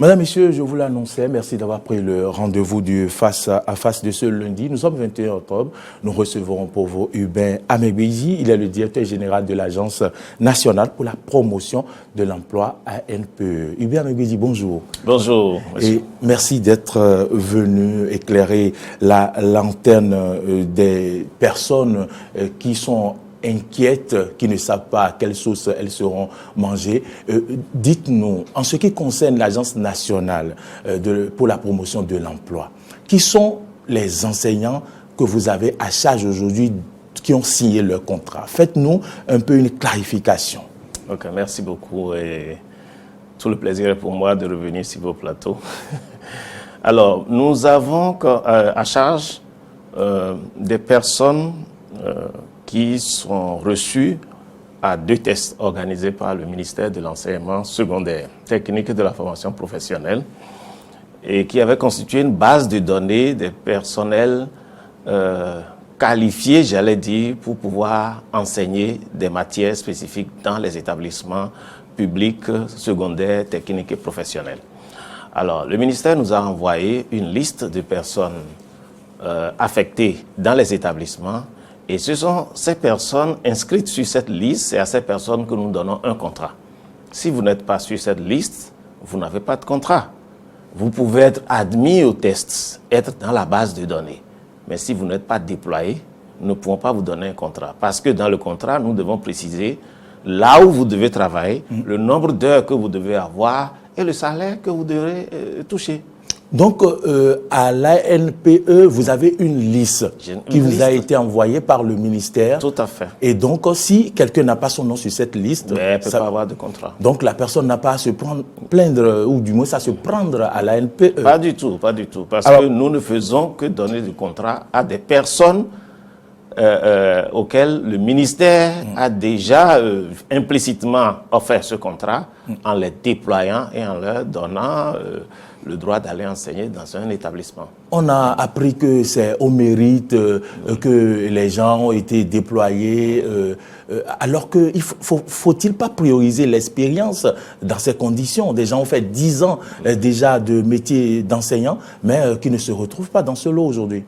Madame, Messieurs, je vous l'annonçais, merci d'avoir pris le rendez-vous du face à face de ce lundi. Nous sommes 21 octobre, nous recevrons pour vous Hubin Amegbéji. Il est le directeur général de l'Agence nationale pour la promotion de l'emploi ANPE. Hubin Amegbéji, bonjour. Bonjour, monsieur. Et merci d'être venu éclairer la lanterne des personnes qui sont inquiètes, qui ne savent pas à quelle sauce elles seront mangées. Dites-nous, en ce qui concerne l'Agence nationale pour la promotion de l'emploi, qui sont les enseignants que vous avez à charge aujourd'hui qui ont signé leur contrat? Faites-nous un peu une clarification. Ok, merci beaucoup et tout le plaisir est pour moi de revenir sur vos plateaux. Alors, nous avons à charge des personnes qui sont reçus à 2 tests organisés par le ministère de l'enseignement secondaire, technique et de la formation professionnelle, et qui avaient constitué une base de données des personnels qualifiés, j'allais dire, pour pouvoir enseigner des matières spécifiques dans les établissements publics, secondaires, techniques et professionnels. Alors, le ministère nous a envoyé une liste de personnes affectées dans les établissements. Et ce sont ces personnes inscrites sur cette liste, c'est à ces personnes que nous donnons un contrat. Si vous n'êtes pas sur cette liste, vous n'avez pas de contrat. Vous pouvez être admis au test, être dans la base de données. Mais si vous n'êtes pas déployé, nous ne pouvons pas vous donner un contrat. Parce que dans le contrat, nous devons préciser là où vous devez travailler, le nombre d'heures que vous devez avoir et le salaire que vous devrez toucher. Donc, à l'ANPE, vous avez une liste qui vous a été envoyée par le ministère. Tout à fait. Et donc, si quelqu'un n'a pas son nom sur cette liste, elle ne peut pas avoir de contrat. Donc, la personne n'a pas à se plaindre, ou du moins à se prendre à l'ANPE. Pas du tout, pas du tout. Parce que nous ne faisons que donner du contrat à des personnes auxquelles le ministère a déjà implicitement offert ce contrat en les déployant et en leur donnant le droit d'aller enseigner dans un établissement. On a appris que c'est au mérite que les gens ont été déployés, alors que faut-il pas prioriser l'expérience dans ces conditions? Des gens ont fait 10 ans déjà de métier d'enseignant, mais qui ne se retrouvent pas dans ce lot aujourd'hui.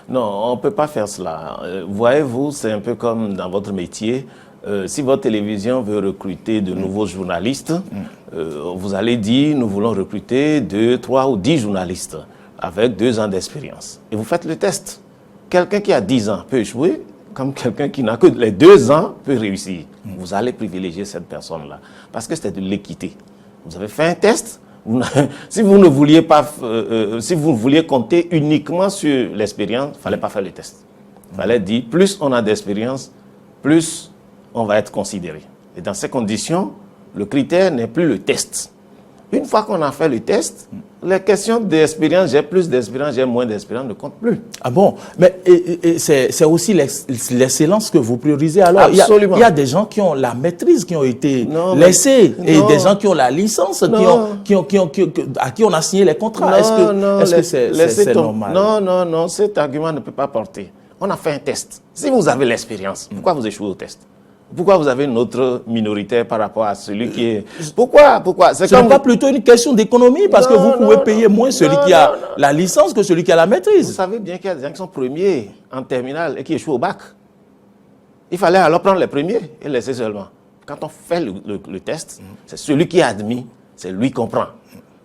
Non, on ne peut pas faire cela. Voyez-vous, c'est un peu comme dans votre métier. Si votre télévision veut recruter de nouveaux journalistes, vous allez dire, nous voulons recruter 2, 3 ou 10 journalistes avec 2 ans d'expérience. Et vous faites le test. Quelqu'un qui a 10 ans peut échouer, comme quelqu'un qui n'a que les 2 ans peut réussir. Vous allez privilégier cette personne-là, parce que c'est de l'équité. Vous avez fait un test. Si vous ne vouliez pas, si vous vouliez compter uniquement sur l'expérience, il ne fallait pas faire le test. Il fallait dire, plus on a d'expérience, plus on va être considéré. Et dans ces conditions, le critère n'est plus le test. Une fois qu'on a fait le test, les questions d'expérience, j'ai plus d'expérience, j'ai moins d'expérience, ne comptent plus. Ah bon? Mais c'est aussi l'excellence que vous priorisez. Alors, absolument. Il y a des gens qui ont la maîtrise, qui ont été laissés, et des gens qui ont la licence, à qui on a signé les contrats. Est-ce que c'est normal? Non, cet argument ne peut pas porter. On a fait un test. Si vous avez l'expérience, pourquoi vous échouez au test? Pourquoi vous avez une autre minorité par rapport à celui qui est... Pourquoi? Ce n'est pas plutôt une question d'économie, parce que vous pouvez payer moins celui qui a la licence que celui qui a la maîtrise. Vous savez bien qu'il y a des gens qui sont premiers en terminale et qui échouent au bac. Il fallait alors prendre les premiers et laisser seulement. Quand on fait le test, c'est celui qui est admis, c'est lui qu'on prend.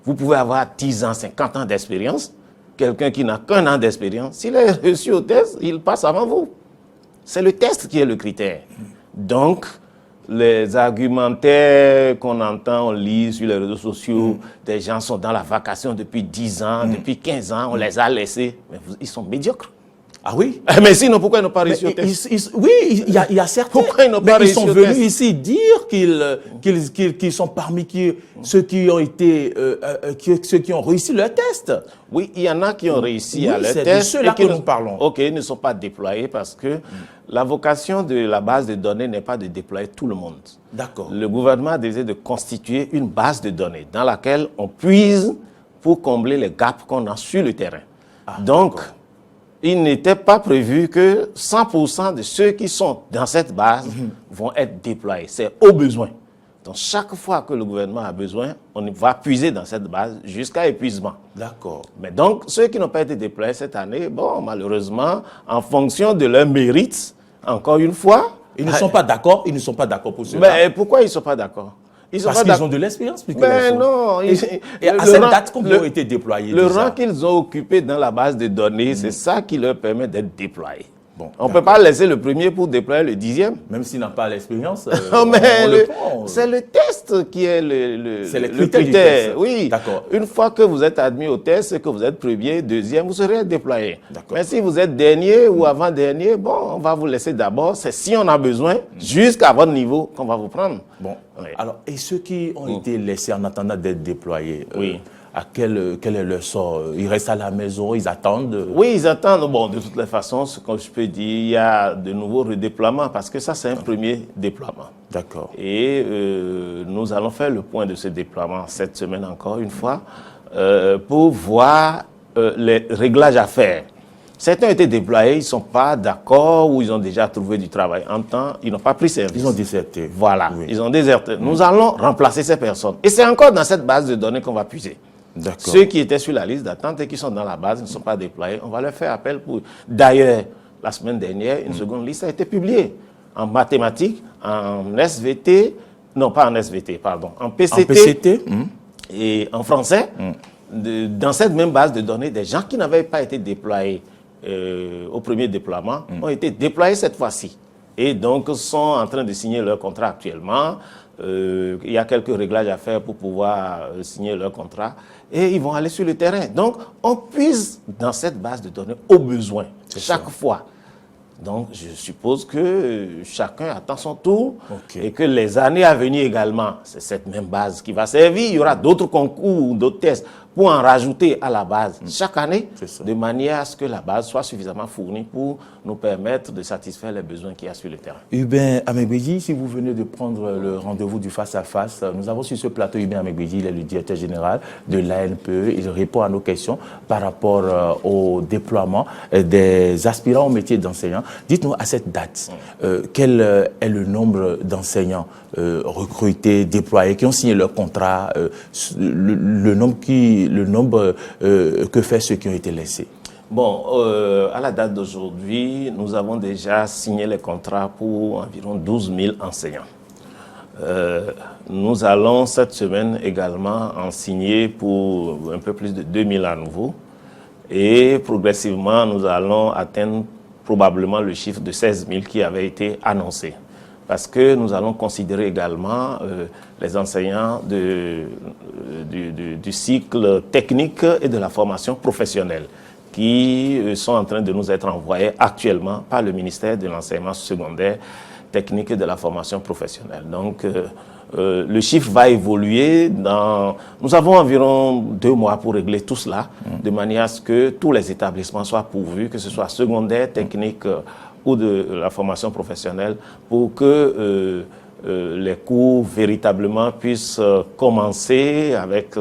Vous pouvez avoir 10 ans, 50 ans d'expérience. Quelqu'un qui n'a qu'un an d'expérience, s'il est reçu au test, il passe avant vous. C'est le test qui est le critère. Donc, les argumentaires qu'on entend, on lit sur les réseaux sociaux, des gens sont dans la vacation depuis 10 ans, depuis 15 ans, on les a laissés, mais ils sont médiocres. Ah oui? Mais sinon, pourquoi ils n'ont pas réussi au test? Oui, il y a certains. Pourquoi ils n'ont pas réussi au test? Ils sont venus ici dire qu'ils sont parmi ceux qui ont été, ceux qui ont réussi leur test. Oui, il y en a qui ont réussi à leur test. C'est de ceux-là que nous parlons. Ok, ils ne sont pas déployés parce que la vocation de la base de données n'est pas de déployer tout le monde. D'accord. Le gouvernement a décidé de constituer une base de données dans laquelle on puise pour combler les gaps qu'on a sur le terrain. Donc, il n'était pas prévu que 100% de ceux qui sont dans cette base vont être déployés. C'est au besoin. Donc, chaque fois que le gouvernement a besoin, on va puiser dans cette base jusqu'à épuisement. D'accord. Mais donc, ceux qui n'ont pas été déployés cette année, bon, malheureusement, en fonction de leur mérite, encore une fois... Ils ne sont pas d'accord, ils ne sont pas d'accord pour cela. Mais pourquoi ils ne sont pas d'accord? Parce qu'ils ont de l'expérience. Mais non. Et à cette date, combien ont été déployés? Le rang qu'ils ont occupé dans la base de données, c'est ça qui leur permet d'être déployés. Bon, on ne peut pas laisser le premier pour déployer le 10e. Même s'il n'a pas l'expérience, c'est le test qui est le critère. Du test. Oui, une fois que vous êtes admis au test et que vous êtes premier, deuxième, vous serez déployé. Mais si vous êtes dernier ou avant-dernier, bon, on va vous laisser d'abord. C'est si on a besoin, jusqu'à votre niveau, qu'on va vous prendre. Bon, alors, et ceux qui ont été laissés en attendant d'être déployés, oui. Quel est leur sort? Ils restent à la maison, ils attendent? Oui, ils attendent. Bon, de toutes les façons, ce que je peux dire, il y a de nouveaux redéploiements parce que ça, c'est un premier déploiement. D'accord. Et nous allons faire le point de ce déploiement cette semaine encore une fois pour voir les réglages à faire. Certains ont été déployés, ils ne sont pas d'accord ou ils ont déjà trouvé du travail. En temps, ils n'ont pas pris service. Ils ont déserté. Voilà, oui. Ils ont déserté. Nous allons remplacer ces personnes. Et c'est encore dans cette base de données qu'on va puiser. Ceux qui étaient sur la liste d'attente et qui sont dans la base ne sont pas déployés. On va leur faire appel pour... D'ailleurs, la semaine dernière, une seconde liste a été publiée en mathématiques, en SVT, non pas en SVT, pardon, en PCT, et en français. Dans cette même base de données, des gens qui n'avaient pas été déployés au premier déploiement ont été déployés cette fois-ci. Et donc sont en train de signer leur contrat actuellement. Il y a quelques réglages à faire pour pouvoir signer leur contrat. Et ils vont aller sur le terrain. Donc, on puise dans cette base de données au besoin, chaque fois. Donc, je suppose que chacun attend son tour et que les années à venir également, c'est cette même base qui va servir. Il y aura d'autres concours, d'autres tests pour en rajouter à la base chaque année, de manière à ce que la base soit suffisamment fournie pour nous permettre de satisfaire les besoins qu'il y a sur le terrain. Hubin Amegbedji, si vous venez de prendre le rendez-vous du face-à-face, nous avons sur ce plateau Hubin Amegbedji, il est le directeur général de l'ANPE. Il répond à nos questions par rapport au déploiement des aspirants au métier d'enseignant. Dites-nous, à cette date, quel est le nombre d'enseignants recrutés, déployés, qui ont signé leur contrat, le nombre que fait ceux qui ont été laissés? Bon, à la date d'aujourd'hui, nous avons déjà signé les contrats pour environ 12 000 enseignants. Nous allons cette semaine également en signer pour un peu plus de 2 000 à nouveau. Et progressivement, nous allons atteindre probablement le chiffre de 16 000 qui avait été annoncé. Parce que nous allons considérer également les enseignants du cycle technique et de la formation professionnelle qui sont en train de nous être envoyés actuellement par le ministère de l'enseignement secondaire, technique et de la formation professionnelle. Donc, le chiffre va évoluer. Nous avons environ 2 mois pour régler tout cela, de manière à ce que tous les établissements soient pourvus, que ce soit secondaire, technique ou de la formation professionnelle, pour que les cours véritablement puissent commencer avec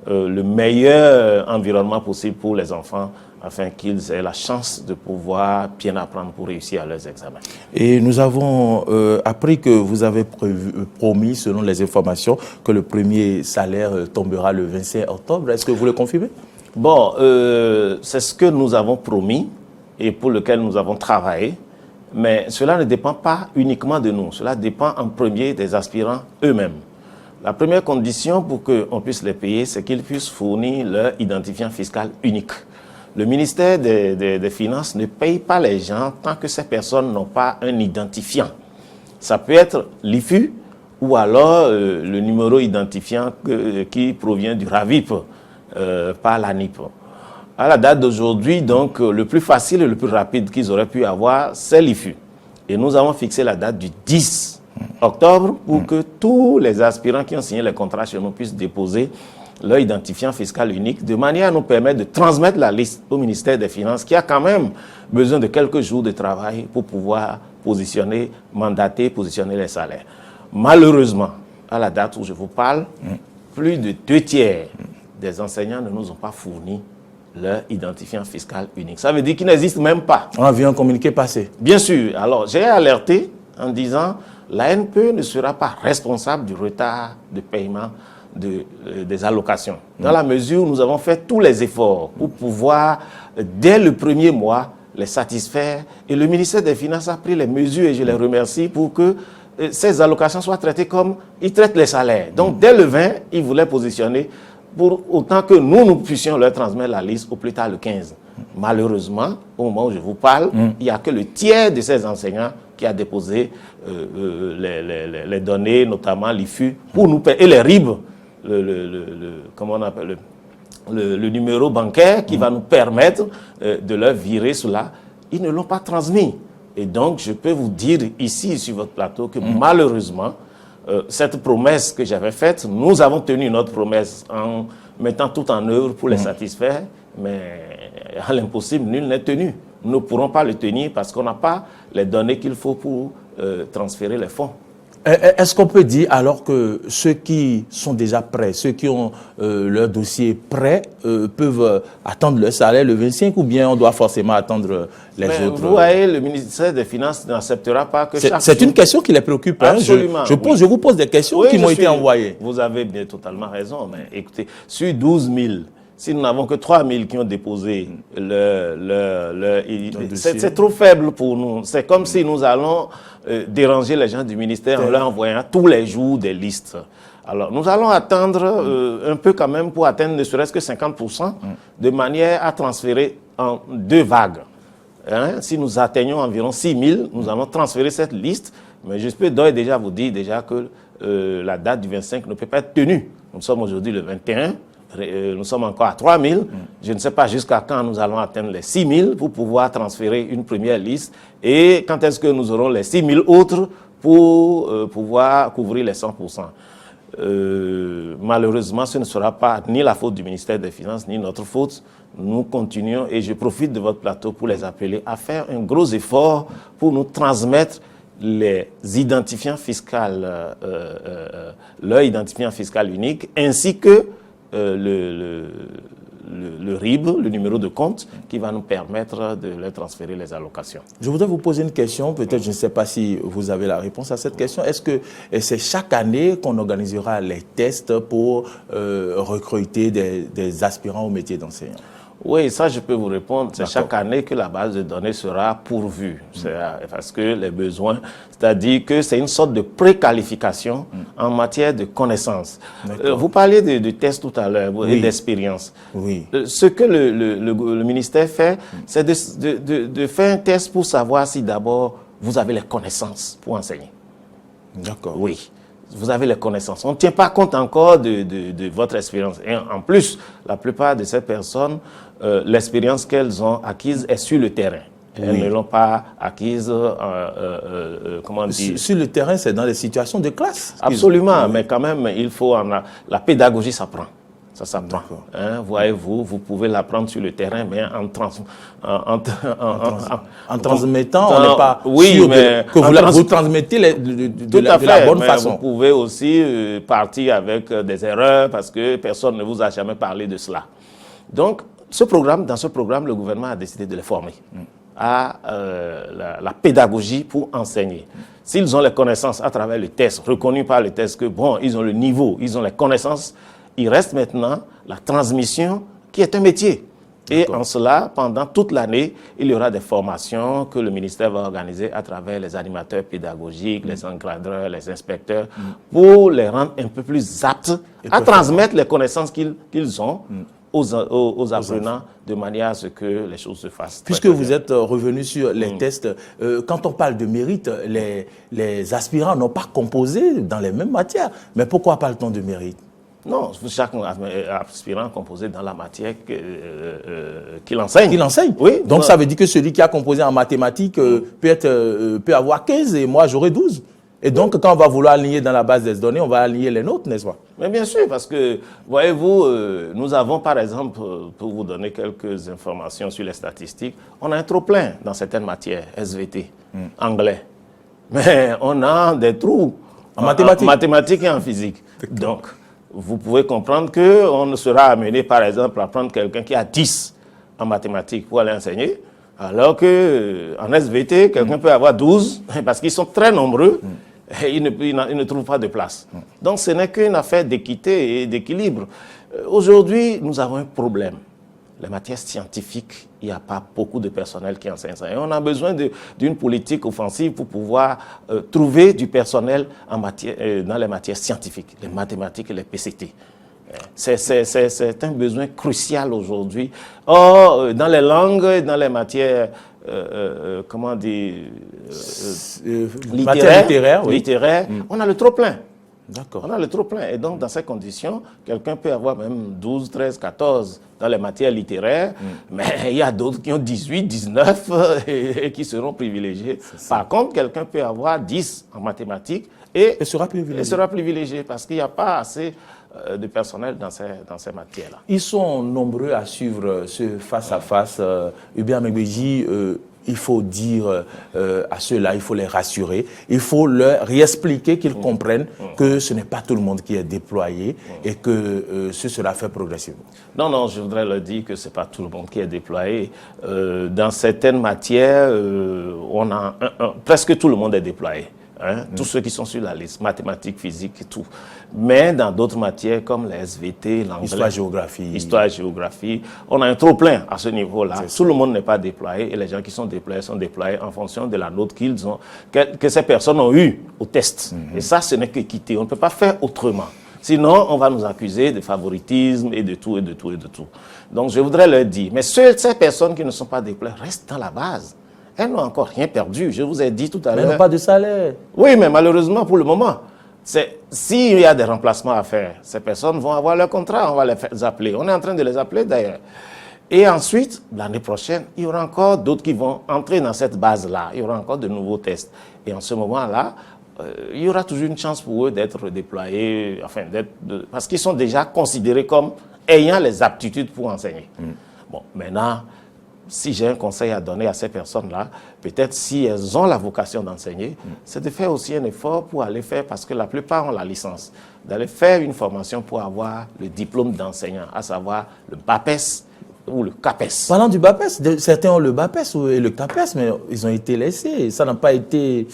le meilleur environnement possible pour les enfants, afin qu'ils aient la chance de pouvoir bien apprendre pour réussir à leurs examens. Et nous avons appris que vous avez promis, selon les informations, que le premier salaire tombera le 25 octobre. Est-ce que vous le confirmez? Bon, c'est ce que nous avons promis et pour lequel nous avons travaillé. Mais cela ne dépend pas uniquement de nous. Cela dépend en premier des aspirants eux-mêmes. La première condition pour qu'on puisse les payer, c'est qu'ils puissent fournir leur identifiant fiscal unique. Le ministère des Finances ne paye pas les gens tant que ces personnes n'ont pas un identifiant. Ça peut être l'IFU ou alors le numéro identifiant qui provient du RAVIP par l'ANIP. À la date d'aujourd'hui, donc, le plus facile et le plus rapide qu'ils auraient pu avoir, c'est l'IFU. Et nous avons fixé la date du 10 octobre pour que tous les aspirants qui ont signé les contrats chez nous puissent déposer leur identifiant fiscal unique, de manière à nous permettre de transmettre la liste au ministère des Finances, qui a quand même besoin de quelques jours de travail pour pouvoir positionner, mandater, positionner les salaires. Malheureusement, à la date où je vous parle, plus de 2/3 des enseignants ne nous ont pas fourni leur identifiant fiscal unique. Ça veut dire qu'il n'existe même pas. On a vu un communiqué passer. Bien sûr. Alors, j'ai alerté en disant, l'ANPE ne sera pas responsable du retard de paiement des allocations. Dans la mesure où nous avons fait tous les efforts pour pouvoir, dès le premier mois, les satisfaire. Et le ministère des Finances a pris les mesures, et je les remercie, pour que ces allocations soient traitées comme ils traitent les salaires. Donc, dès le 20, ils voulaient positionner pour autant que nous puissions leur transmettre la liste au plus tard le 15. Malheureusement, au moment où je vous parle, il n'y a que le tiers de ces enseignants qui a déposé les données, notamment l'IFU, pour nous payer, et les RIB, comment on appelle, le numéro bancaire qui va nous permettre de leur virer cela. Ils ne l'ont pas transmis. Et donc, je peux vous dire ici, sur votre plateau, que malheureusement, cette promesse que j'avais faite, nous avons tenu notre promesse en mettant tout en œuvre pour les satisfaire, mais à l'impossible, nul n'est tenu. Nous ne pourrons pas le tenir parce qu'on n'a pas les données qu'il faut pour transférer les fonds. Est-ce qu'on peut dire alors que ceux qui sont déjà prêts, ceux qui ont leur dossier prêt, peuvent attendre leur salaire le 25 ou bien on doit forcément attendre les autres? Vous voyez, le ministère des Finances n'acceptera pas que chaque... C'est une question qui les préoccupe. Absolument. Je vous pose des questions qui m'ont été envoyées. Vous avez bien totalement raison, mais écoutez, sur 12 000, si nous n'avons que 3 000 qui ont déposé c'est trop faible pour nous. C'est comme si nous allons déranger les gens du ministère en leur envoyant tous les jours des listes. Alors, nous allons attendre un peu quand même pour atteindre ne serait-ce que 50%, de manière à transférer en 2 vagues. Si nous atteignons environ 6 000, nous allons transférer cette liste. Mais je peux d'ores et déjà vous dire déjà que la date du 25 ne peut pas être tenue. Nous sommes aujourd'hui le 21. Nous sommes encore à 3 000. Je ne sais pas jusqu'à quand nous allons atteindre les 6 000 pour pouvoir transférer une première liste. Et quand est-ce que nous aurons les 6 000 autres pour pouvoir couvrir les 100%. Malheureusement, ce ne sera pas ni la faute du ministère des Finances, ni notre faute. Nous continuons, et je profite de votre plateau pour les appeler à faire un gros effort pour nous transmettre les identifiants fiscaux, leur identifiant fiscal unique, ainsi que le RIB, le numéro de compte, qui va nous permettre de leur transférer les allocations. Je voudrais vous poser une question, peut-être je ne sais pas si vous avez la réponse à cette question. Est-ce que c'est chaque année qu'on organisera les tests pour recruter des aspirants au métier d'enseignant? Oui, ça je peux vous répondre. C'est chaque année que la base de données sera pourvue. Parce que les besoins, c'est-à-dire que c'est une sorte de préqualification en matière de connaissances. Vous parliez de tests tout à l'heure et d'expérience. Oui. Ce que le ministère fait, c'est de faire un test pour savoir si d'abord vous avez les connaissances pour enseigner. D'accord. Oui. Vous avez les connaissances. On ne tient pas compte encore de votre expérience. Et en plus, la plupart de ces personnes, l'expérience qu'elles ont acquise est sur le terrain. Elles ne l'ont pas acquise, comment dire... Sur le terrain, c'est dans les situations de classe. Absolument, mais quand même, il faut... La pédagogie s'apprend. Ça s'apprend. Voyez-vous, vous pouvez l'apprendre sur le terrain, mais en transmettant, on n'est pas sûr que vous transmettez de la bonne façon. Vous pouvez aussi partir avec des erreurs parce que personne ne vous a jamais parlé de cela. Donc, dans ce programme, le gouvernement a décidé de les former à la pédagogie pour enseigner. S'ils ont les connaissances à travers le test, reconnus par le test que, bon, ils ont le niveau, ils ont les connaissances, il reste maintenant la transmission qui est un métier. Et en cela, pendant toute l'année, il y aura des formations que le ministère va organiser à travers les animateurs pédagogiques, les encadreurs, les inspecteurs, pour les rendre un peu plus aptes à transmettre les connaissances qu'ils ont aux apprenants, de manière à ce que les choses se fassent. Puisque vous êtes revenu sur les tests, quand on parle de mérite, les aspirants n'ont pas composé dans les mêmes matières. Mais pourquoi parle-t-on de mérite? Non, chaque aspirant composé dans la matière qu'il enseigne. Qu'il enseigne. Oui. Donc ça veut dire que celui qui a composé en mathématiques peut avoir 15 et moi j'aurai 12. Et donc quand on va vouloir aligner dans la base des données, on va aligner les nôtres, n'est-ce pas? Mais bien sûr, parce que, voyez-vous, nous avons par exemple, pour vous donner quelques informations sur les statistiques, on a un trop-plein dans certaines matières, SVT, anglais. Mais on a des trous en mathématiques et en physique. Donc, vous pouvez comprendre qu'on sera amené, par exemple, à prendre quelqu'un qui a 10 en mathématiques pour aller enseigner, alors qu'en SVT, quelqu'un peut avoir 12, parce qu'ils sont très nombreux, et ils ne trouvent pas de place. Donc ce n'est qu'une affaire d'équité et d'équilibre. Aujourd'hui, nous avons un problème. Les matières scientifiques, il n'y a pas beaucoup de personnel qui enseigne ça. Et on a besoin d'une politique offensive pour pouvoir trouver du personnel dans les matières scientifiques, les mathématiques et les PCT. C'est un besoin crucial aujourd'hui. Or, dans les langues, dans les matières, comment dire, littéraires, on a le trop-plein. D'accord. On a le trop-plein. Et donc, dans ces conditions, quelqu'un peut avoir même 12, 13, 14 dans les matières littéraires, mais il y a d'autres qui ont 18, 19 et qui seront privilégiés. Par contre, quelqu'un peut avoir 10 en mathématiques et sera privilégié parce qu'il n'y a pas assez de personnel dans ces matières-là. Ils sont nombreux à suivre ce face-à-face. Hubert Megbeji, il faut dire à ceux-là, il faut les rassurer, il faut leur réexpliquer qu'ils comprennent que ce n'est pas tout le monde qui est déployé et que ce sera fait progressivement. Non, je voudrais leur dire que ce n'est pas tout le monde qui est déployé. Dans certaines matières, on a presque tout le monde est déployé. Tous ceux qui sont sur la liste, mathématiques, physique et tout. Mais dans d'autres matières comme les SVT, l'anglais, histoire, géographie, on a un trop-plein à ce niveau-là. Tout le monde n'est pas déployé et les gens qui sont déployés en fonction de la note qu'ils ont, que ces personnes ont eue au test. Et ça, ce n'est qu'équité. On ne peut pas faire autrement. Sinon, on va nous accuser de favoritisme et de tout, et de tout, et de tout. Donc, je voudrais leur dire, mais ces personnes qui ne sont pas déployées restent dans la base. Elles n'ont encore rien perdu. Je vous ai dit tout à l'heure. Elles n'ont pas de salaire. Oui, mais malheureusement, pour le moment, s'il y a des remplacements à faire, ces personnes vont avoir leur contrat, on va les appeler. On est en train de les appeler d'ailleurs. Et ensuite, l'année prochaine, il y aura encore d'autres qui vont entrer dans cette base-là. Il y aura encore de nouveaux tests. Et en ce moment-là, il y aura toujours une chance pour eux d'être déployés, parce qu'ils sont déjà considérés comme ayant les aptitudes pour enseigner. Bon, maintenant, si j'ai un conseil à donner à ces personnes-là, peut-être si elles ont la vocation d'enseigner, c'est de faire aussi un effort pour aller faire, parce que la plupart ont la licence, d'aller faire une formation pour avoir le diplôme d'enseignant, à savoir le BAPES ou le CAPES. Parlant du BAPES, certains ont le BAPES et le CAPES, mais ils ont été laissés. Ça n'a pas été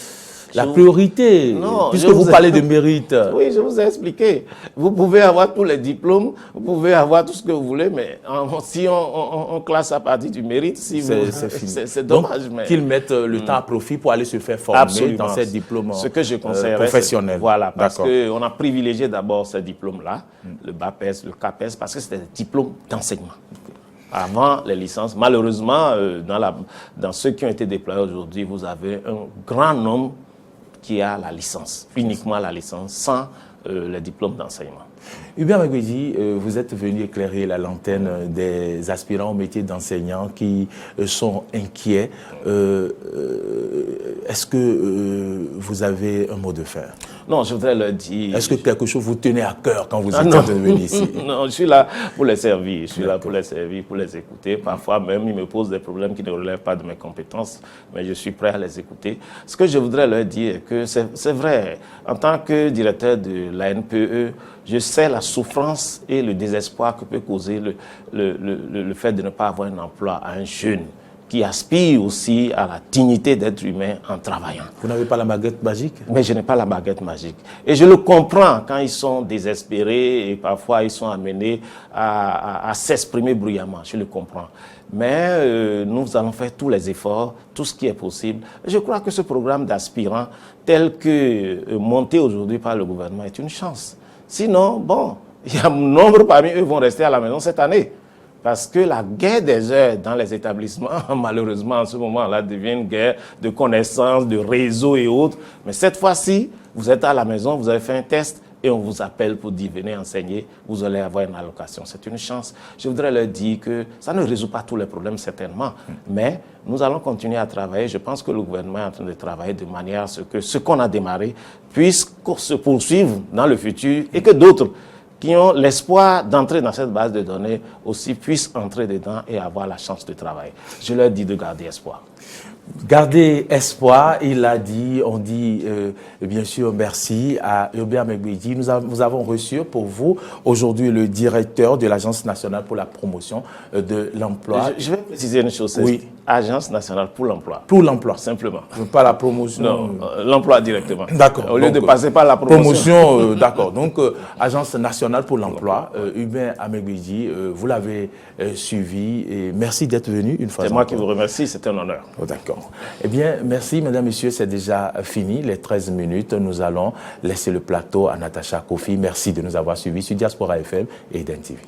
la priorité, puisque vous parlez de mérite. Oui, je vous ai expliqué. Vous pouvez avoir tous les diplômes, vous pouvez avoir tout ce que vous voulez, mais si on classe à partir du mérite, c'est dommage. Donc, qu'ils mettent le temps à profit pour aller se faire former dans ces diplômes professionnels. Voilà, parce qu'on a privilégié d'abord ces diplômes-là, le BAPES, le CAPES, parce que c'était des diplômes d'enseignement. Avant les licences, malheureusement, dans ceux qui ont été déployés aujourd'hui, vous avez un grand nombre qui a la licence, uniquement la licence, sans les diplômes d'enseignement. Hubert Megbeji, vous êtes venu éclairer la lanterne des aspirants au métier d'enseignant qui sont inquiets. Est-ce que vous avez un mot de fer? Non, je voudrais leur dire... Est-ce que quelque chose vous tenait à cœur quand vous êtes venu ici? Non, je suis là pour les servir. Je suis là pour les servir, pour les écouter. Parfois même, ils me posent des problèmes qui ne relèvent pas de mes compétences, mais je suis prêt à les écouter. Ce que je voudrais leur dire, que c'est vrai, en tant que directeur de la NPE, je sais la souffrance et le désespoir que peut causer le fait de ne pas avoir un emploi à un jeune qui aspire aussi à la dignité d'être humain en travaillant. Vous n'avez pas la baguette magique? Mais je n'ai pas la baguette magique. Et je le comprends quand ils sont désespérés et parfois ils sont amenés à s'exprimer bruyamment. Je le comprends. Mais nous allons faire tous les efforts, tout ce qui est possible. Je crois que ce programme d'aspirants tel que monté aujourd'hui par le gouvernement est une chance. Sinon, bon, il y a nombre parmi eux qui vont rester à la maison cette année. Parce que la guerre des heures dans les établissements, malheureusement, en ce moment-là, devient une guerre de connaissances, de réseaux et autres. Mais cette fois-ci, vous êtes à la maison, vous avez fait un test et on vous appelle pour dire venez enseigner, vous allez avoir une allocation. C'est une chance. Je voudrais leur dire que ça ne résout pas tous les problèmes, certainement. Mais nous allons continuer à travailler. Je pense que le gouvernement est en train de travailler de manière à ce que ce qu'on a démarré puisse se poursuivre dans le futur et que d'autres qui ont l'espoir d'entrer dans cette base de données aussi puissent entrer dedans et avoir la chance de travailler. Je leur dis de garder espoir. Gardez espoir, il a dit, on dit bien sûr merci à Hubert Megbedi. Nous avons reçu pour vous aujourd'hui le directeur de l'Agence nationale pour la promotion de l'emploi. Je vais préciser une chose. Oui. Agence nationale pour l'emploi. Pour l'emploi. Simplement. Pas la promotion. Non, l'emploi directement. D'accord. Au lieu de passer par la promotion. D'accord. Donc, Agence nationale pour l'emploi, Hubert Megbedi, vous l'avez suivi et merci d'être venu une fois. C'est moi qui vous remercie, c'est un honneur. Oh, d'accord. Eh bien, merci, mesdames, messieurs, c'est déjà fini, les 13 minutes. Nous allons laisser le plateau à Natacha Kofi. Merci de nous avoir suivis sur Diaspora FM et Eden TV.